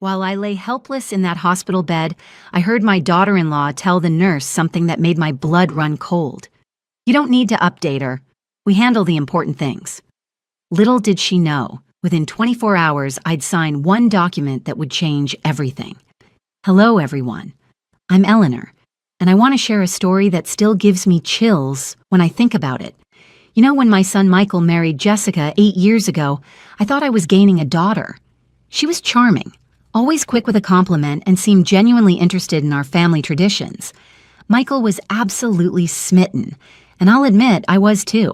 While I lay helpless in that hospital bed, I heard my daughter-in-law tell the nurse something that made my blood run cold. "You don't need to update her. We handle the important things." Little did she know, within 24 hours I'd sign one document that would change everything. Hello, everyone. I'm Eleanor, and I want to share a story that still gives me chills when I think about it. You know, when my son Michael married Jessica 8 years ago, I thought I was gaining a daughter. She was charming, always quick with a compliment, and seemed genuinely interested in our family traditions. Michael was absolutely smitten, and I'll admit I was too.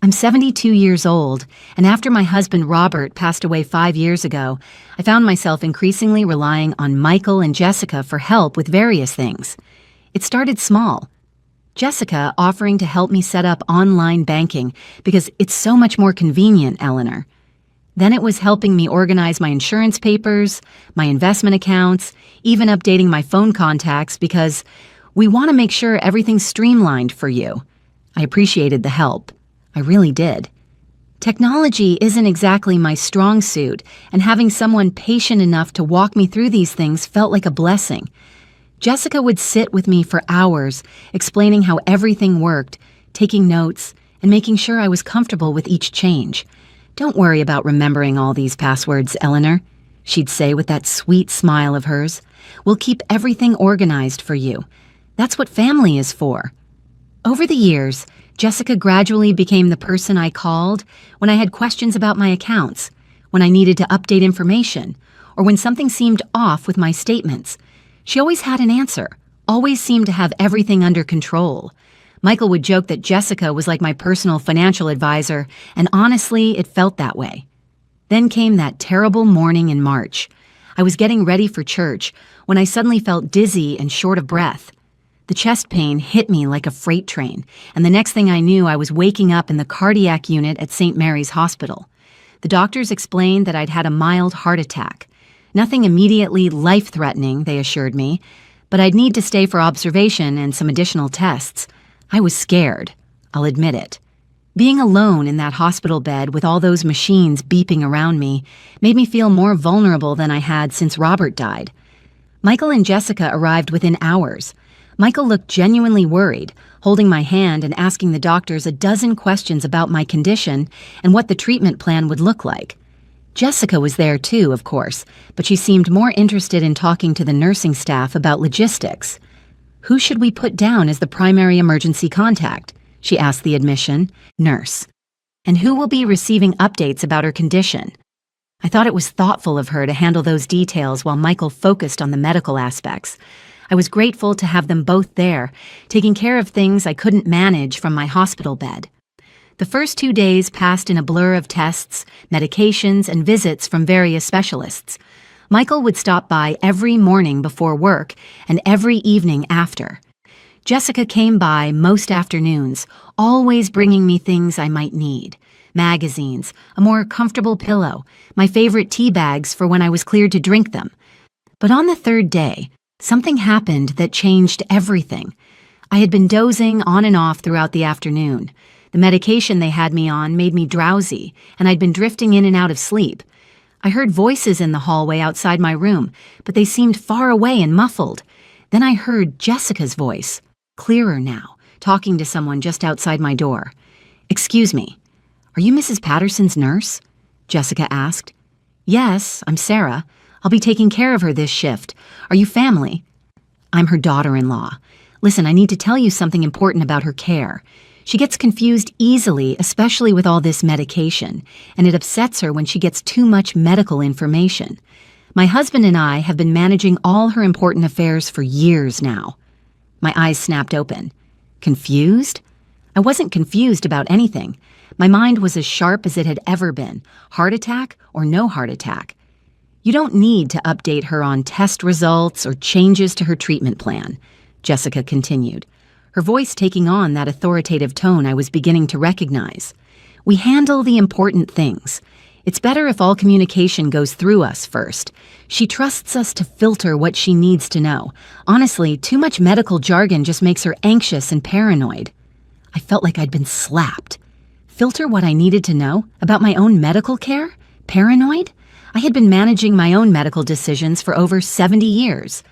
I'm 72 years old, and after my husband Robert passed away 5 years ago, I found myself increasingly relying on Michael and Jessica for help with various things. It started small. Jessica offering to help me set up online banking because it's so much more convenient, Eleanor. Then it was helping me organize my insurance papers, my investment accounts, even updating my phone contacts because we want to make sure everything's streamlined for you. I appreciated the help. I really did. Technology isn't exactly my strong suit, and having someone patient enough to walk me through these things felt like a blessing. Jessica would sit with me for hours, explaining how everything worked, taking notes, and making sure I was comfortable with each change. "Don't worry about remembering all these passwords, Eleanor," she'd say with that sweet smile of hers. "We'll keep everything organized for you. That's what family is for." Over the years, Jessica gradually became the person I called when I had questions about my accounts, when I needed to update information, or when something seemed off with my statements. She always had an answer, always seemed to have everything under control. Michael would joke that Jessica was like my personal financial advisor, and honestly, it felt that way. Then came that terrible morning in March. I was getting ready for church when I suddenly felt dizzy and short of breath. The chest pain hit me like a freight train, and the next thing I knew, I was waking up in the cardiac unit at St. Mary's Hospital. The doctors explained that I'd had a mild heart attack. Nothing immediately life-threatening, they assured me, but I'd need to stay for observation and some additional tests. I was scared, I'll admit it. Being alone in that hospital bed with all those machines beeping around me made me feel more vulnerable than I had since Robert died. Michael and Jessica arrived within hours. Michael looked genuinely worried, holding my hand and asking the doctors a dozen questions about my condition and what the treatment plan would look like. Jessica was there too, of course, but she seemed more interested in talking to the nursing staff about logistics. "Who should we put down as the primary emergency contact?" she asked the admission nurse. "And who will be receiving updates about her condition?" I thought it was thoughtful of her to handle those details while Michael focused on the medical aspects. I was grateful to have them both there, taking care of things I couldn't manage from my hospital bed. The first 2 days passed in a blur of tests, medications, and visits from various specialists. Michael would stop by every morning before work and every evening after. Jessica came by most afternoons, always bringing me things I might need. Magazines, a more comfortable pillow, my favorite tea bags for when I was cleared to drink them. But on the third day, something happened that changed everything. I had been dozing on and off throughout the afternoon. The medication they had me on made me drowsy, and I'd been drifting in and out of sleep. I heard voices in the hallway outside my room, but they seemed far away and muffled. Then I heard Jessica's voice, clearer now, talking to someone just outside my door. "Excuse me, are you Mrs. Patterson's nurse?" Jessica asked. "Yes, I'm Sarah. I'll be taking care of her this shift. Are you family?" "I'm her daughter-in-law. Listen, I need to tell you something important about her care. She gets confused easily, especially with all this medication, and it upsets her when she gets too much medical information. My husband and I have been managing all her important affairs for years now." My eyes snapped open. Confused? I wasn't confused about anything. My mind was as sharp as it had ever been, heart attack or no heart attack. "You don't need to update her on test results or changes to her treatment plan," Jessica continued, her voice taking on that authoritative tone I was beginning to recognize. "We handle the important things. It's better if all communication goes through us first. She trusts us to filter what she needs to know. Honestly, too much medical jargon just makes her anxious and paranoid." I felt like I'd been slapped. Filter what I needed to know about my own medical care? Paranoid? I had been managing my own medical decisions for over 70 years.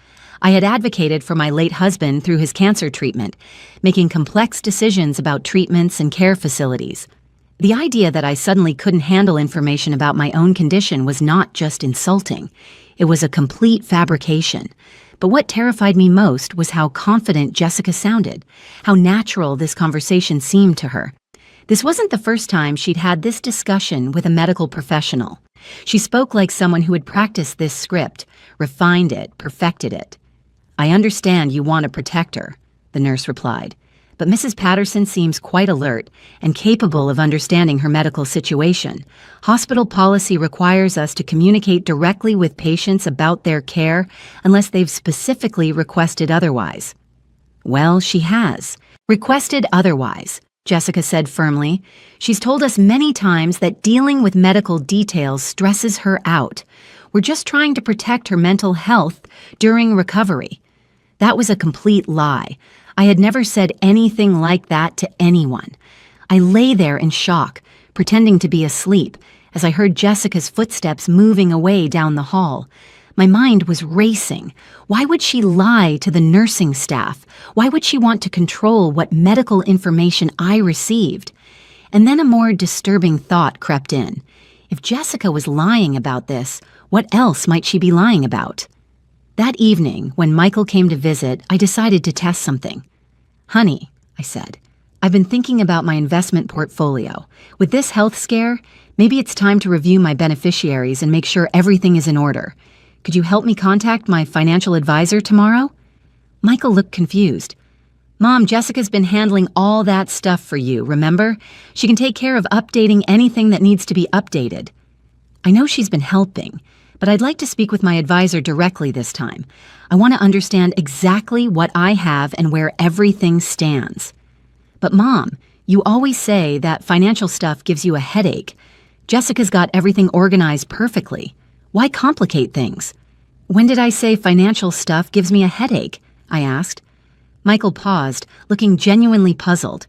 I had advocated for my late husband through his cancer treatment, making complex decisions about treatments and care facilities. The idea that I suddenly couldn't handle information about my own condition was not just insulting. It was a complete fabrication. But what terrified me most was how confident Jessica sounded, how natural this conversation seemed to her. This wasn't the first time she'd had this discussion with a medical professional. She spoke like someone who had practiced this script, refined it, perfected it. "I understand you want to protect her," the nurse replied, "but Mrs. Patterson seems quite alert and capable of understanding her medical situation. Hospital policy requires us to communicate directly with patients about their care unless they've specifically requested otherwise." "Well, she has. Requested otherwise," Jessica said firmly. "She's told us many times that dealing with medical details stresses her out. We're just trying to protect her mental health during recovery." That was a complete lie. I had never said anything like that to anyone. I lay there in shock, pretending to be asleep, as I heard Jessica's footsteps moving away down the hall. My mind was racing. Why would she lie to the nursing staff? Why would she want to control what medical information I received? And then a more disturbing thought crept in. If Jessica was lying about this, what else might she be lying about? That evening, when Michael came to visit, I decided to test something. "Honey," I said, "I've been thinking about my investment portfolio. With this health scare, maybe it's time to review my beneficiaries and make sure everything is in order. Could you help me contact my financial advisor tomorrow?" Michael looked confused. "Mom, Jessica's been handling all that stuff for you, remember? She can take care of updating anything that needs to be updated." "I know she's been helping, but I'd like to speak with my advisor directly this time. I want to understand exactly what I have and where everything stands." "But Mom, you always say that financial stuff gives you a headache. Jessica's got everything organized perfectly. Why complicate things?" "When did I say financial stuff gives me a headache?" I asked. Michael paused, looking genuinely puzzled.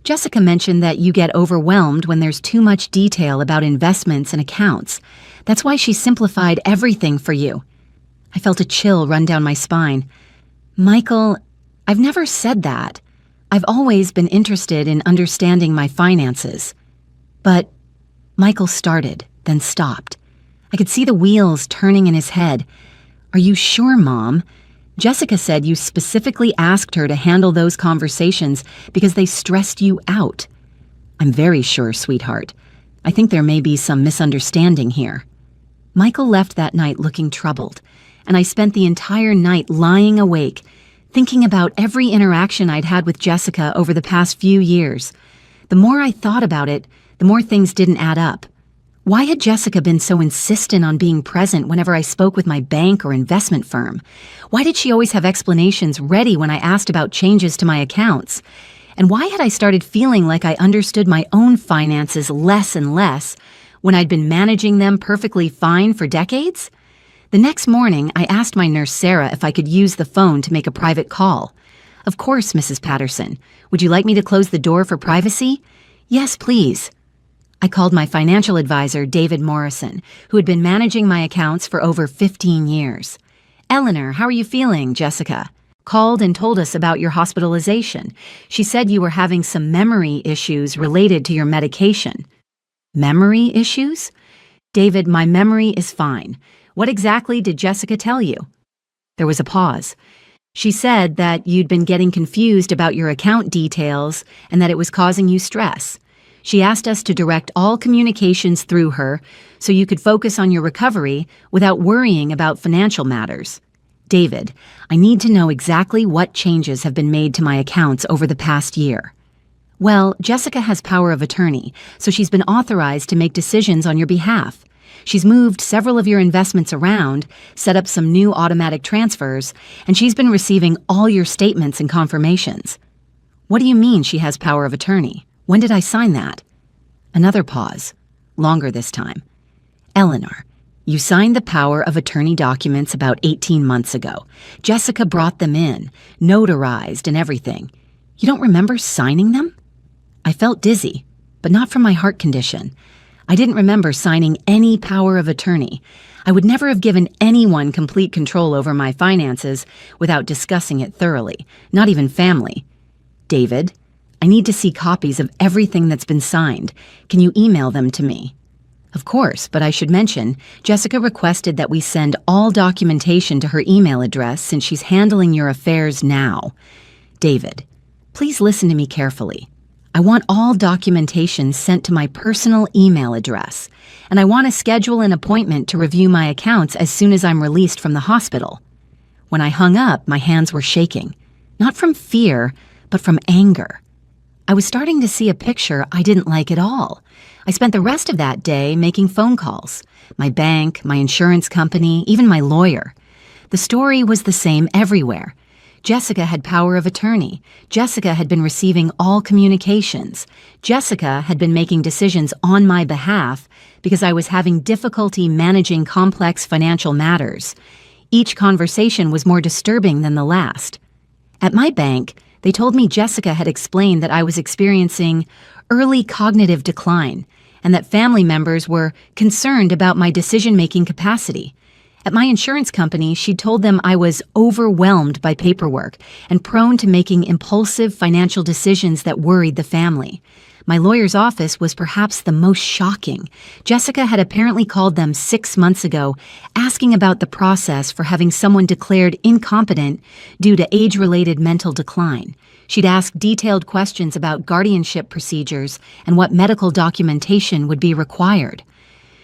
"Jessica mentioned that you get overwhelmed when there's too much detail about investments and accounts. That's why she simplified everything for you." I felt a chill run down my spine. "Michael, I've never said that. I've always been interested in understanding my finances." "But," Michael started, then stopped. I could see the wheels turning in his head. "Are you sure, Mom? Jessica said you specifically asked her to handle those conversations because they stressed you out." "I'm very sure, sweetheart. I think there may be some misunderstanding here." Michael left that night looking troubled, and I spent the entire night lying awake, thinking about every interaction I'd had with Jessica over the past few years. The more I thought about it, the more things didn't add up. Why had Jessica been so insistent on being present whenever I spoke with my bank or investment firm? Why did she always have explanations ready when I asked about changes to my accounts? And why had I started feeling like I understood my own finances less and less when I'd been managing them perfectly fine for decades? The next morning, I asked my nurse Sarah if I could use the phone to make a private call. "Of course, Mrs. Patterson. Would you like me to close the door for privacy?" "Yes, please." I called my financial advisor, David Morrison, who had been managing my accounts for over 15 years. "Eleanor, how are you feeling?" Jessica called and told us about your hospitalization. She said you were having some memory issues related to your medication. "Memory issues?" "David, my memory is fine. What exactly did Jessica tell you?" There was a pause. "She said that you'd been getting confused about your account details and that it was causing you stress. She asked us to direct all communications through her so you could focus on your recovery without worrying about financial matters. David, I need to know exactly what changes have been made to my accounts over the past year." "Well, Jessica has power of attorney, so she's been authorized to make decisions on your behalf. She's moved several of your investments around, set up some new automatic transfers, and she's been receiving all your statements and confirmations." "What do you mean she has power of attorney? When did I sign that?" Another pause, longer this time. "Eleanor, you signed the power of attorney documents about 18 months ago. Jessica brought them in, notarized and everything. You don't remember signing them?" I felt dizzy, but not from my heart condition. I didn't remember signing any power of attorney. I would never have given anyone complete control over my finances without discussing it thoroughly, not even family. David, I need to see copies of everything that's been signed. Can you email them to me? Of course, but I should mention, Jessica requested that we send all documentation to her email address since she's handling your affairs now. David, please listen to me carefully. I want all documentation sent to my personal email address, and I want to schedule an appointment to review my accounts as soon as I'm released from the hospital. When I hung up, my hands were shaking, not from fear, but from anger. I was starting to see a picture I didn't like at all. I spent the rest of that day making phone calls. My bank, my insurance company, even my lawyer. The story was the same everywhere. Jessica had power of attorney. Jessica had been receiving all communications. Jessica had been making decisions on my behalf because I was having difficulty managing complex financial matters. Each conversation was more disturbing than the last. At my bank, they told me Jessica had explained that I was experiencing early cognitive decline and that family members were concerned about my decision-making capacity. At my insurance company, she told them I was overwhelmed by paperwork and prone to making impulsive financial decisions that worried the family. My lawyer's office was perhaps the most shocking. Jessica had apparently called them 6 months ago, asking about the process for having someone declared incompetent due to age-related mental decline. She'd asked detailed questions about guardianship procedures and what medical documentation would be required.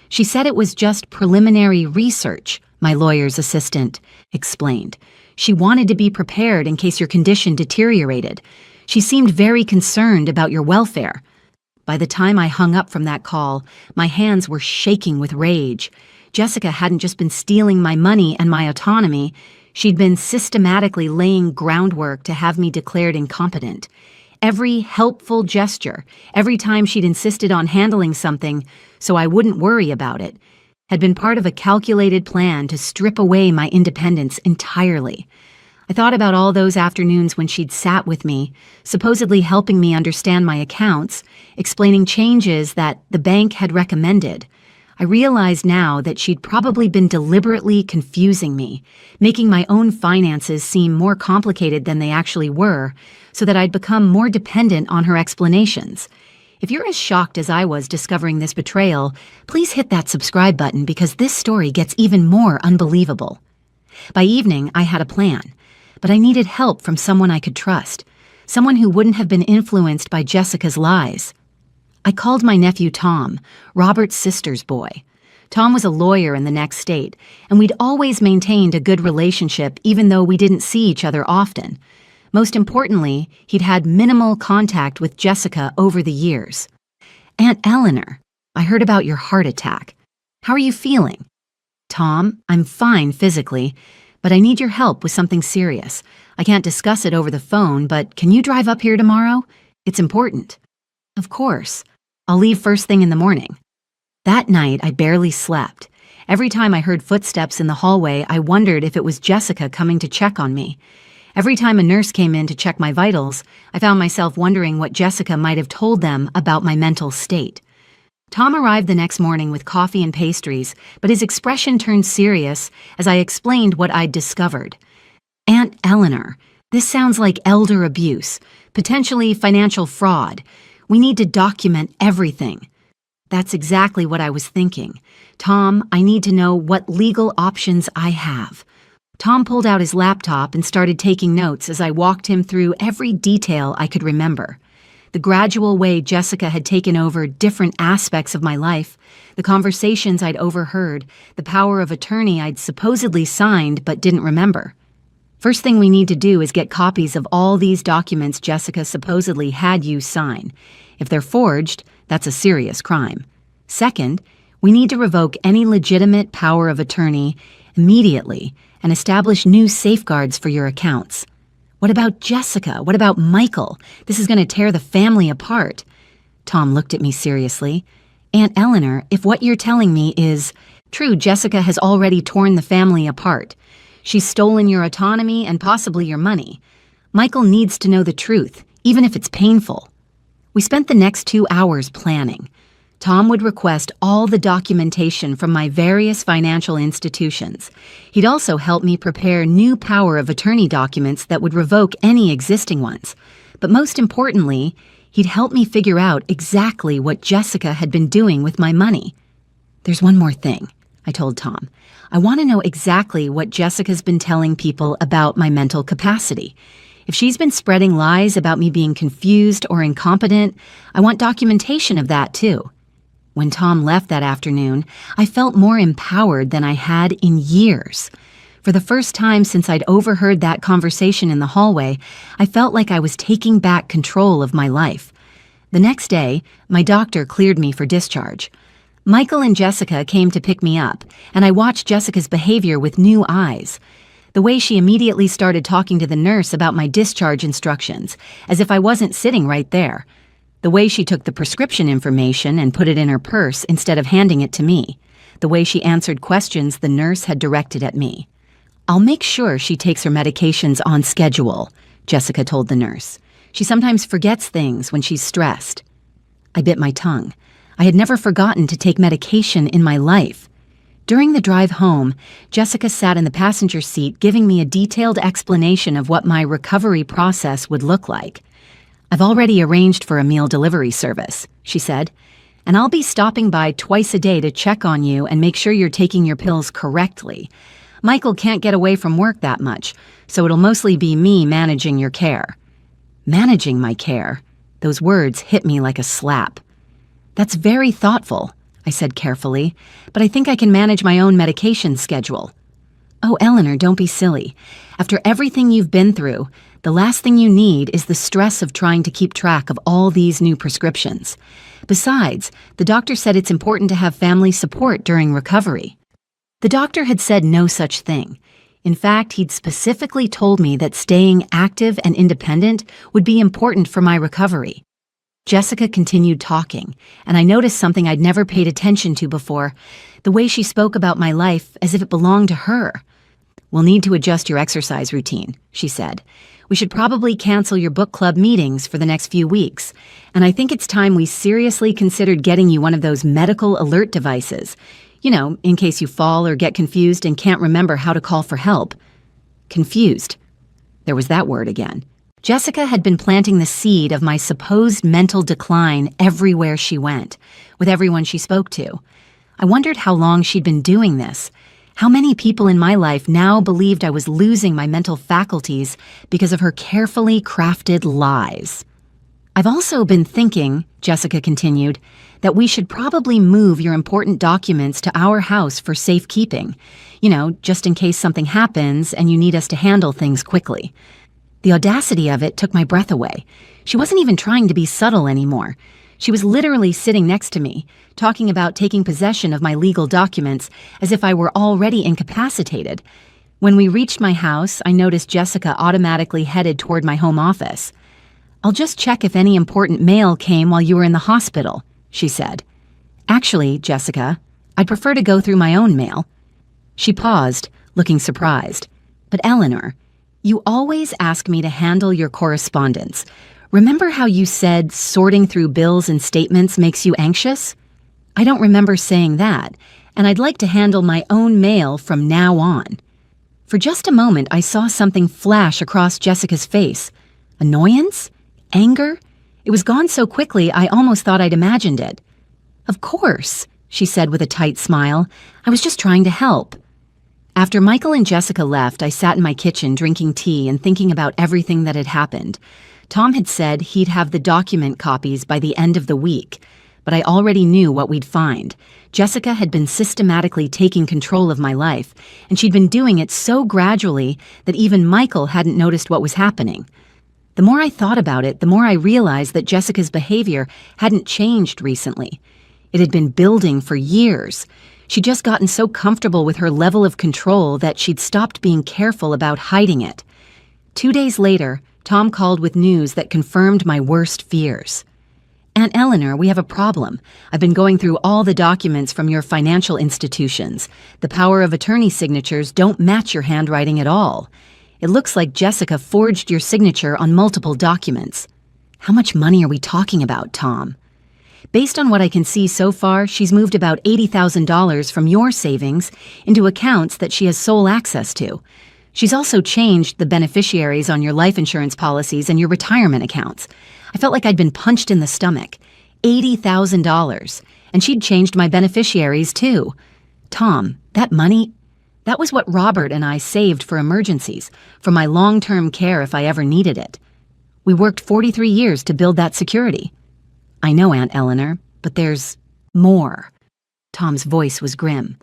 She said it was just preliminary research, my lawyer's assistant explained. She wanted to be prepared in case your condition deteriorated. She seemed very concerned about your welfare. By the time I hung up from that call, my hands were shaking with rage. Jessica hadn't just been stealing my money and my autonomy. She'd been systematically laying groundwork to have me declared incompetent. Every helpful gesture, every time she'd insisted on handling something so I wouldn't worry about it, had been part of a calculated plan to strip away my independence entirely. I thought about all those afternoons when she'd sat with me, supposedly helping me understand my accounts, explaining changes that the bank had recommended. I realized now that she'd probably been deliberately confusing me, making my own finances seem more complicated than they actually were, so that I'd become more dependent on her explanations. If you're as shocked as I was discovering this betrayal, please hit that subscribe button because this story gets even more unbelievable. By evening, I had a plan, but I needed help from someone I could trust, someone who wouldn't have been influenced by Jessica's lies. I called my nephew Tom, Robert's sister's boy. Tom was a lawyer in the next state, and we'd always maintained a good relationship even though we didn't see each other often. Most importantly, he'd had minimal contact with Jessica over the years. "Aunt Eleanor, I heard about your heart attack. How are you feeling?" "Tom, I'm fine physically, but I need your help with something serious. I can't discuss it over the phone, but can you drive up here tomorrow? It's important." "Of course. I'll leave first thing in the morning." That night, I barely slept. Every time I heard footsteps in the hallway, I wondered if it was Jessica coming to check on me. Every time a nurse came in to check my vitals, I found myself wondering what Jessica might have told them about my mental state. Tom arrived the next morning with coffee and pastries, but his expression turned serious as I explained what I'd discovered. "Aunt Eleanor, this sounds like elder abuse, potentially financial fraud. We need to document everything." That's exactly what I was thinking. "Tom, I need to know what legal options I have." Tom pulled out his laptop and started taking notes as I walked him through every detail I could remember. The gradual way Jessica had taken over different aspects of my life, the conversations I'd overheard, the power of attorney I'd supposedly signed but didn't remember. "First thing we need to do is get copies of all these documents Jessica supposedly had you sign. If they're forged, that's a serious crime. Second, we need to revoke any legitimate power of attorney immediately and establish new safeguards for your accounts. What about Jessica? What about Michael? This is going to tear the family apart." Tom looked at me seriously. "Aunt Eleanor, if what you're telling me is true, Jessica has already torn the family apart. She's stolen your autonomy and possibly your money. Michael needs to know the truth, even if it's painful." We spent the next 2 hours planning. Tom would request all the documentation from my various financial institutions. He'd also help me prepare new power of attorney documents that would revoke any existing ones. But most importantly, he'd help me figure out exactly what Jessica had been doing with my money. "There's one more thing," I told Tom. "I want to know exactly what Jessica's been telling people about my mental capacity. If she's been spreading lies about me being confused or incompetent, I want documentation of that too." When Tom left that afternoon, I felt more empowered than I had in years. For the first time since I'd overheard that conversation in the hallway, I felt like I was taking back control of my life. The next day, my doctor cleared me for discharge. Michael and Jessica came to pick me up, and I watched Jessica's behavior with new eyes. The way she immediately started talking to the nurse about my discharge instructions, as if I wasn't sitting right there. The way she took the prescription information and put it in her purse instead of handing it to me. The way she answered questions the nurse had directed at me. "I'll make sure she takes her medications on schedule," Jessica told the nurse. "She sometimes forgets things when she's stressed." I bit my tongue. I had never forgotten to take medication in my life. During the drive home, Jessica sat in the passenger seat giving me a detailed explanation of what my recovery process would look like. "I've already arranged for a meal delivery service," she said, "and I'll be stopping by twice a day to check on you and make sure you're taking your pills correctly. Michael can't get away from work that much, so it'll mostly be me managing your care." Managing my care. Those words hit me like a slap. "That's very thoughtful," I said carefully, "but I think I can manage my own medication schedule." "Oh, Eleanor, don't be silly. After everything you've been through, the last thing you need is the stress of trying to keep track of all these new prescriptions. Besides, the doctor said it's important to have family support during recovery." The doctor had said no such thing. In fact, he'd specifically told me that staying active and independent would be important for my recovery. Jessica continued talking, and I noticed something I'd never paid attention to before, the way she spoke about my life as if it belonged to her. "We'll need to adjust your exercise routine," she said. "We should probably cancel your book club meetings for the next few weeks, and I think it's time we seriously considered getting you one of those medical alert devices. You know, in case you fall or get confused and can't remember how to call for help." Confused. There was that word again. Jessica had been planting the seed of my supposed mental decline everywhere she went, with everyone she spoke to. I wondered how long she'd been doing this. How many people in my life now believed I was losing my mental faculties because of her carefully crafted lies. "I've also been thinking," Jessica continued, "that we should probably move your important documents to our house for safekeeping. You know, just in case something happens and you need us to handle things quickly." The audacity of it took my breath away. She wasn't even trying to be subtle anymore. She was literally sitting next to me, talking about taking possession of my legal documents as if I were already incapacitated. When we reached my house, I noticed Jessica automatically headed toward my home office. "I'll just check if any important mail came while you were in the hospital," she said. "Actually, Jessica, I'd prefer to go through my own mail." She paused, looking surprised. "But Eleanor, you always ask me to handle your correspondence. Remember how you said sorting through bills and statements makes you anxious? I don't remember saying that, and I'd like to handle my own mail from now on." For just a moment, I saw something flash across Jessica's face. Annoyance? Anger? It was gone so quickly I almost thought I'd imagined it. "Of course," she said with a tight smile. "I was just trying to help." After Michael and Jessica left, I sat in my kitchen drinking tea and thinking about everything that had happened. Tom had said he'd have the document copies by the end of the week, but I already knew what we'd find. Jessica had been systematically taking control of my life, and she'd been doing it so gradually that even Michael hadn't noticed what was happening. The more I thought about it, the more I realized that Jessica's behavior hadn't changed recently. It had been building for years. She'd just gotten so comfortable with her level of control that she'd stopped being careful about hiding it. 2 days later, Tom called with news that confirmed my worst fears. "Aunt Eleanor, we have a problem. I've been going through all the documents from your financial institutions. The power of attorney signatures don't match your handwriting at all. It looks like Jessica forged your signature on multiple documents." "How much money are we talking about, Tom?" Based on what I can see so far, she's moved about $80,000 from your savings into accounts that she has sole access to. She's also changed the beneficiaries on your life insurance policies and your retirement accounts. I felt like I'd been punched in the stomach. $80,000. And she'd changed my beneficiaries, too. Tom, that money, that was what Robert and I saved for emergencies, for my long-term care if I ever needed it. We worked 43 years to build that security. I know, Aunt Eleanor, but there's more. Tom's voice was grim.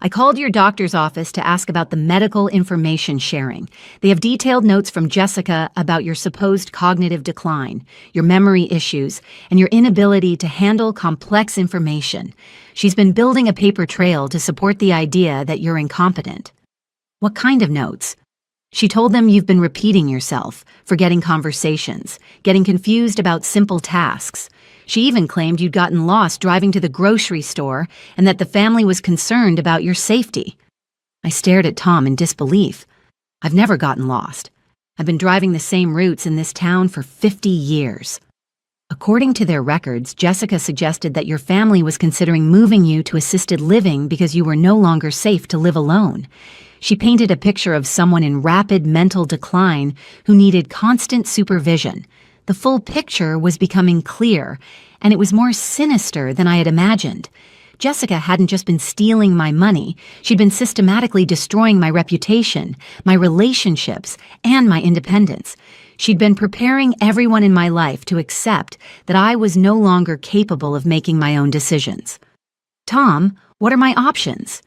I called your doctor's office to ask about the medical information sharing. They have detailed notes from Jessica about your supposed cognitive decline, your memory issues, and your inability to handle complex information. She's been building a paper trail to support the idea that you're incompetent. What kind of notes? She told them you've been repeating yourself, forgetting conversations, getting confused about simple tasks. She even claimed you'd gotten lost driving to the grocery store and that the family was concerned about your safety. I stared at Tom in disbelief. I've never gotten lost. I've been driving the same routes in this town for 50 years. According to their records, Jessica suggested that your family was considering moving you to assisted living because you were no longer safe to live alone. She painted a picture of someone in rapid mental decline who needed constant supervision. The full picture was becoming clear, and it was more sinister than I had imagined. Jessica hadn't just been stealing my money, she'd been systematically destroying my reputation, my relationships, and my independence. She'd been preparing everyone in my life to accept that I was no longer capable of making my own decisions. Tom, what are my options?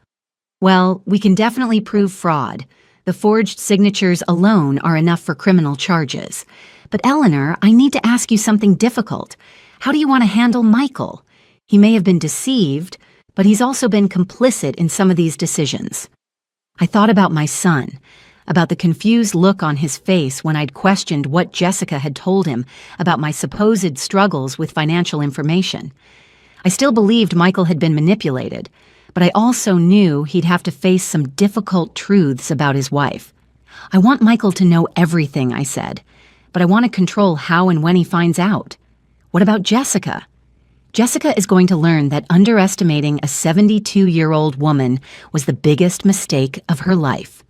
Well, we can definitely prove fraud. The forged signatures alone are enough for criminal charges. But Eleanor, I need to ask you something difficult. How do you want to handle Michael? He may have been deceived, but he's also been complicit in some of these decisions. I thought about my son, about the confused look on his face when I'd questioned what Jessica had told him about my supposed struggles with financial information. I still believed Michael had been manipulated, but I also knew he'd have to face some difficult truths about his wife. I want Michael to know everything, I said, but I want to control how and when he finds out. What about Jessica? Jessica is going to learn that underestimating a 72-year-old woman was the biggest mistake of her life.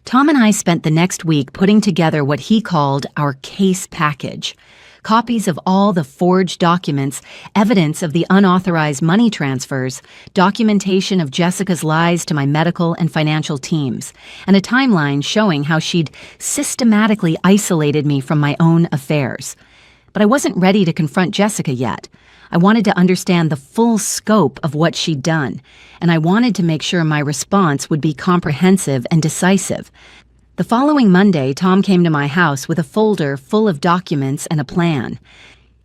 Tom and I spent the next week putting together what he called our case package. Copies of all the forged documents, evidence of the unauthorized money transfers, documentation of Jessica's lies to my medical and financial teams, and a timeline showing how she'd systematically isolated me from my own affairs. But I wasn't ready to confront Jessica yet. I wanted to understand the full scope of what she'd done, and I wanted to make sure my response would be comprehensive and decisive. The following Monday, Tom came to my house with a folder full of documents and a plan.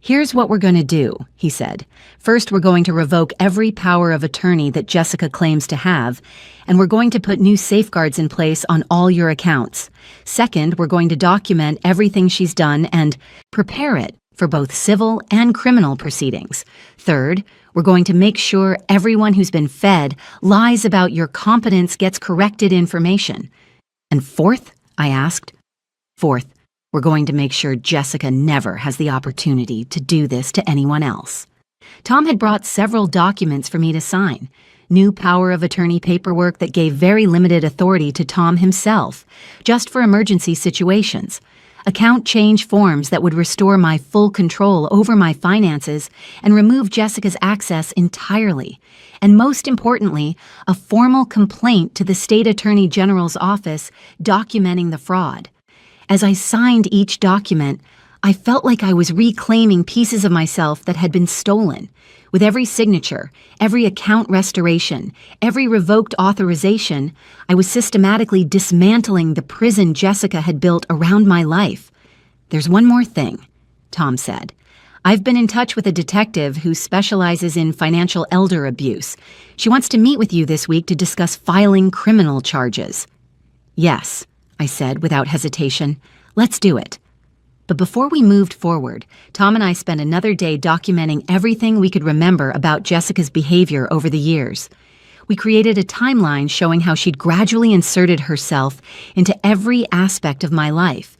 "Here's what we're going to do," he said. "First, we're going to revoke every power of attorney that Jessica claims to have, and we're going to put new safeguards in place on all your accounts. Second, we're going to document everything she's done and prepare it for both civil and criminal proceedings. Third, we're going to make sure everyone who's been fed lies about your competence gets corrected information. And fourth?" I asked. "Fourth, we're going to make sure Jessica never has the opportunity to do this to anyone else." Tom had brought several documents for me to sign. New power of attorney paperwork that gave very limited authority to Tom himself, just for emergency situations. Account change forms that would restore my full control over my finances and remove Jessica's access entirely. And most importantly, a formal complaint to the State Attorney General's office documenting the fraud. As I signed each document, I felt like I was reclaiming pieces of myself that had been stolen. With every signature, every account restoration, every revoked authorization, I was systematically dismantling the prison Jessica had built around my life. "There's one more thing," Tom said. "I've been in touch with a detective who specializes in financial elder abuse. She wants to meet with you this week to discuss filing criminal charges." "Yes," I said without hesitation. "Let's do it." But before we moved forward, Tom and I spent another day documenting everything we could remember about Jessica's behavior over the years. We created a timeline showing how she'd gradually inserted herself into every aspect of my life.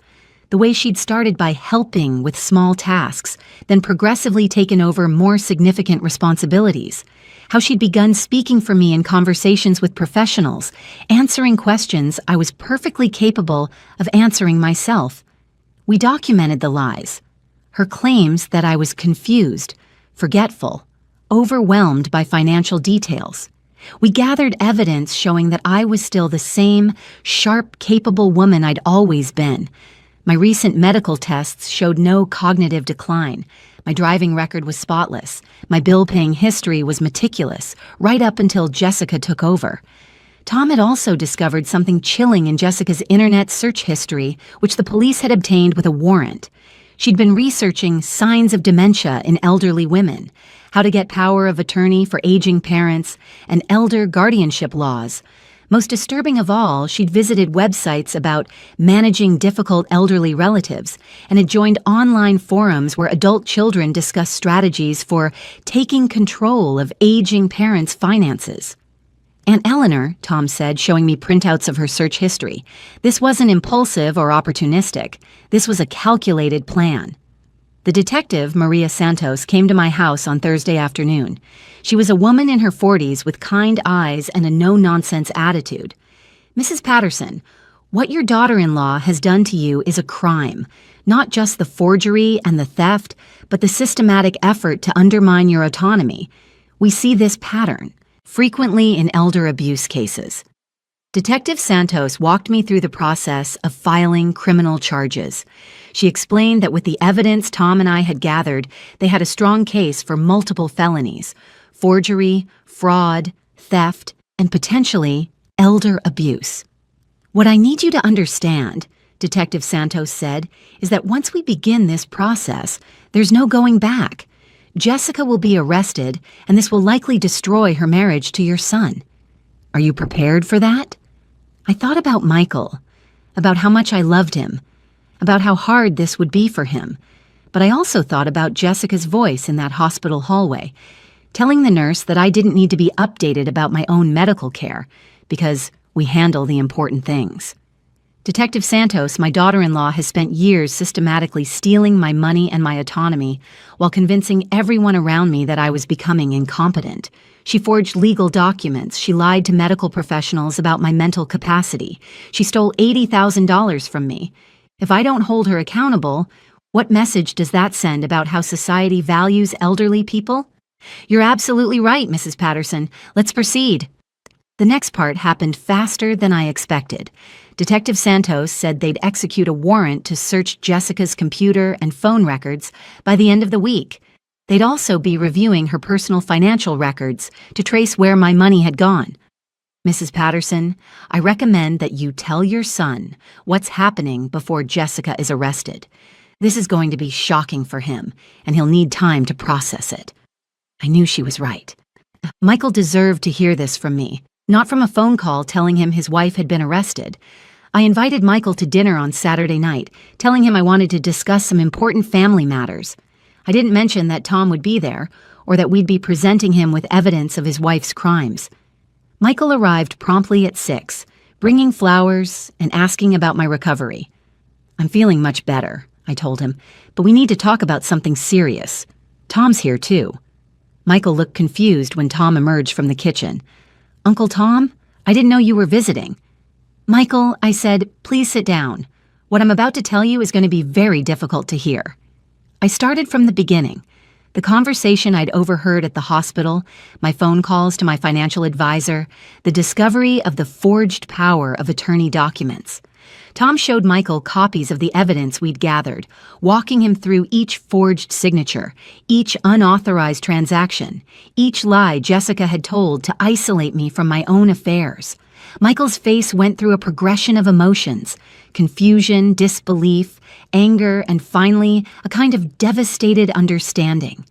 The way she'd started by helping with small tasks, then progressively taken over more significant responsibilities. How she'd begun speaking for me in conversations with professionals, answering questions I was perfectly capable of answering myself. We documented the lies. Her claims that I was confused, forgetful, overwhelmed by financial details. We gathered evidence showing that I was still the same sharp, capable woman I'd always been. My recent medical tests showed no cognitive decline. My driving record was spotless. My bill-paying history was meticulous, right up until Jessica took over. Tom had also discovered something chilling in Jessica's internet search history, which the police had obtained with a warrant. She'd been researching signs of dementia in elderly women, how to get power of attorney for aging parents, and elder guardianship laws. Most disturbing of all, she'd visited websites about managing difficult elderly relatives and had joined online forums where adult children discuss strategies for taking control of aging parents' finances. Aunt Eleanor, Tom said, showing me printouts of her search history. This wasn't impulsive or opportunistic. This was a calculated plan. The detective, Maria Santos, came to my house on Thursday afternoon. She was a woman in her 40s with kind eyes and a no-nonsense attitude. Mrs. Patterson, what your daughter-in-law has done to you is a crime. Not just the forgery and the theft, but the systematic effort to undermine your autonomy. We see this pattern, frequently in elder abuse cases. Detective Santos walked me through the process of filing criminal charges. She explained that with the evidence Tom and I had gathered, they had a strong case for multiple felonies: forgery, fraud, theft, and potentially elder abuse. What I need you to understand, Detective Santos said, is that once we begin this process, there's no going back. Jessica will be arrested, and this will likely destroy her marriage to your son. Are you prepared for that? I thought about Michael, about how much I loved him, about how hard this would be for him, but I also thought about Jessica's voice in that hospital hallway, telling the nurse that I didn't need to be updated about my own medical care, because we handle the important things. Detective Santos, my daughter-in-law, has spent years systematically stealing my money and my autonomy while convincing everyone around me that I was becoming incompetent. She forged legal documents. She lied to medical professionals about my mental capacity. She stole $80,000 from me. If I don't hold her accountable, what message does that send about how society values elderly people? You're absolutely right, Mrs. Patterson. Let's proceed. The next part happened faster than I expected. Detective Santos said they'd execute a warrant to search Jessica's computer and phone records by the end of the week. They'd also be reviewing her personal financial records to trace where my money had gone. Mrs. Patterson, I recommend that you tell your son what's happening before Jessica is arrested. This is going to be shocking for him, and he'll need time to process it. I knew she was right. Michael deserved to hear this from me, not from a phone call telling him his wife had been arrested. I invited Michael to dinner on Saturday night, telling him I wanted to discuss some important family matters. I didn't mention that Tom would be there, or that we'd be presenting him with evidence of his wife's crimes. Michael arrived promptly at 6, bringing flowers and asking about my recovery. I'm feeling much better, I told him, but we need to talk about something serious. Tom's here too. Michael looked confused when Tom emerged from the kitchen. Uncle Tom, I didn't know you were visiting. Michael, I said, please sit down. What I'm about to tell you is going to be very difficult to hear. I started from the beginning. The conversation I'd overheard at the hospital, my phone calls to my financial advisor, the discovery of the forged power of attorney documents. Tom showed Michael copies of the evidence we'd gathered, walking him through each forged signature, each unauthorized transaction, each lie Jessica had told to isolate me from my own affairs. Michael's face went through a progression of emotions: confusion, disbelief, anger, and finally, a kind of devastated understanding.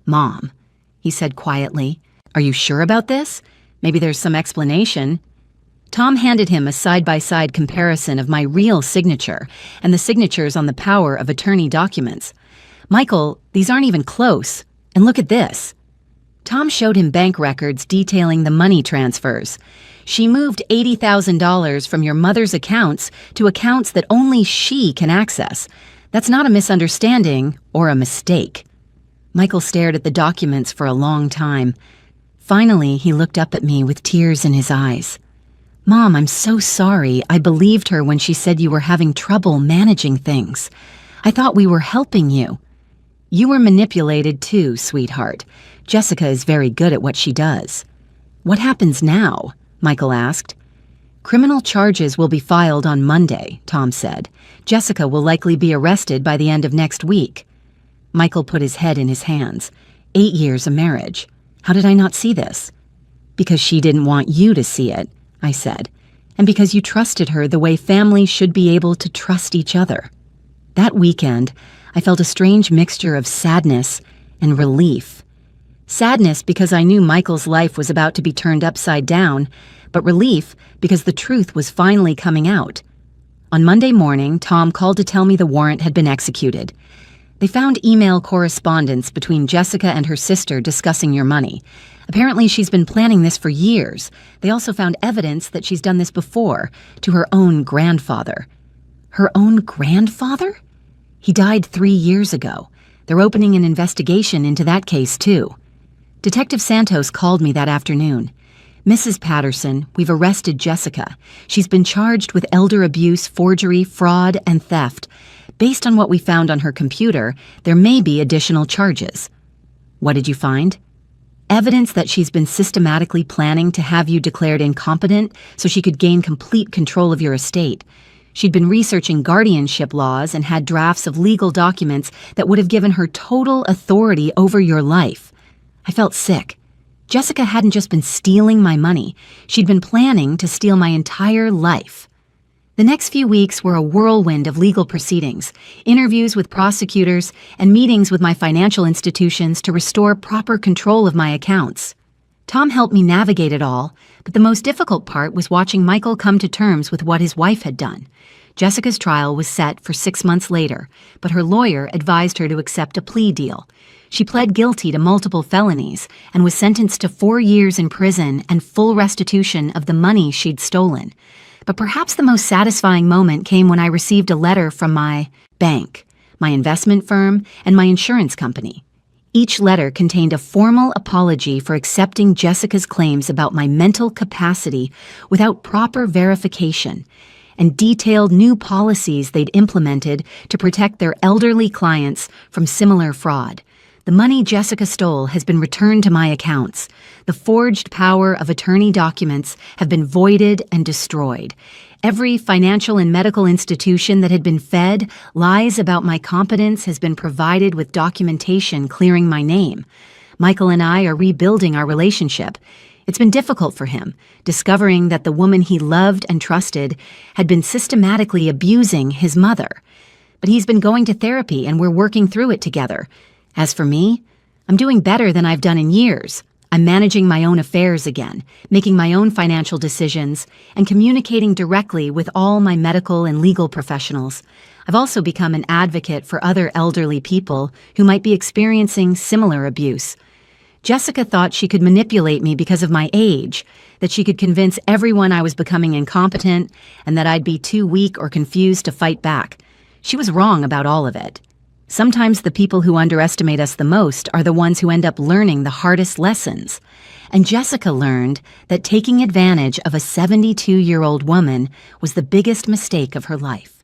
Mom, he said quietly, are you sure about this? Maybe there's some explanation. Tom handed him a side-by-side comparison of my real signature and the signatures on the power of attorney documents. Michael, these aren't even close. And look at this. Tom showed him bank records detailing the money transfers. She moved $80,000 from your mother's accounts to accounts that only she can access. That's not a misunderstanding or a mistake." Michael stared at the documents for a long time. Finally, he looked up at me with tears in his eyes. "Mom, I'm so sorry. I believed her when she said you were having trouble managing things. I thought we were helping you." "You were manipulated too, sweetheart. Jessica is very good at what she does." "What happens now?" Michael asked. "Criminal charges will be filed on Monday," Tom said. "Jessica will likely be arrested by the end of next week." Michael put his head in his hands. 8 years of marriage. How did I not see this? "Because she didn't want you to see it," I said, "and because you trusted her the way families should be able to trust each other." That weekend, I felt a strange mixture of sadness and relief. Sadness because I knew Michael's life was about to be turned upside down, but relief because the truth was finally coming out. On Monday morning, Tom called to tell me the warrant had been executed. They found email correspondence between Jessica and her sister discussing your money. Apparently, she's been planning this for years. They also found evidence that she's done this before, to her own grandfather. Her own grandfather? He died 3 years ago. They're opening an investigation into that case, too. Detective Santos called me that afternoon. "Mrs. Patterson, we've arrested Jessica. She's been charged with elder abuse, forgery, fraud, and theft. Based on what we found on her computer, there may be additional charges." "What did you find?" "Evidence that she's been systematically planning to have you declared incompetent so she could gain complete control of your estate. She'd been researching guardianship laws and had drafts of legal documents that would have given her total authority over your life." I felt sick. Jessica hadn't just been stealing my money. She'd been planning to steal my entire life. The next few weeks were a whirlwind of legal proceedings, interviews with prosecutors, and meetings with my financial institutions to restore proper control of my accounts. Tom helped me navigate it all, but the most difficult part was watching Michael come to terms with what his wife had done. Jessica's trial was set for 6 months later, but her lawyer advised her to accept a plea deal. She pled guilty to multiple felonies and was sentenced to 4 years in prison and full restitution of the money she'd stolen. But perhaps the most satisfying moment came when I received a letter from my bank, my investment firm, and my insurance company. Each letter contained a formal apology for accepting Jessica's claims about my mental capacity without proper verification, and detailed new policies they'd implemented to protect their elderly clients from similar fraud. The money Jessica stole has been returned to my accounts. The forged power of attorney documents have been voided and destroyed. Every financial and medical institution that had been fed lies about my competence has been provided with documentation clearing my name. Michael and I are rebuilding our relationship. It's been difficult for him, discovering that the woman he loved and trusted had been systematically abusing his mother. But he's been going to therapy and we're working through it together. As for me, I'm doing better than I've done in years. I'm managing my own affairs again, making my own financial decisions, and communicating directly with all my medical and legal professionals. I've also become an advocate for other elderly people who might be experiencing similar abuse. Jessica thought she could manipulate me because of my age, that she could convince everyone I was becoming incompetent and that I'd be too weak or confused to fight back. She was wrong about all of it. Sometimes the people who underestimate us the most are the ones who end up learning the hardest lessons. And Jessica learned that taking advantage of a 72-year-old woman was the biggest mistake of her life.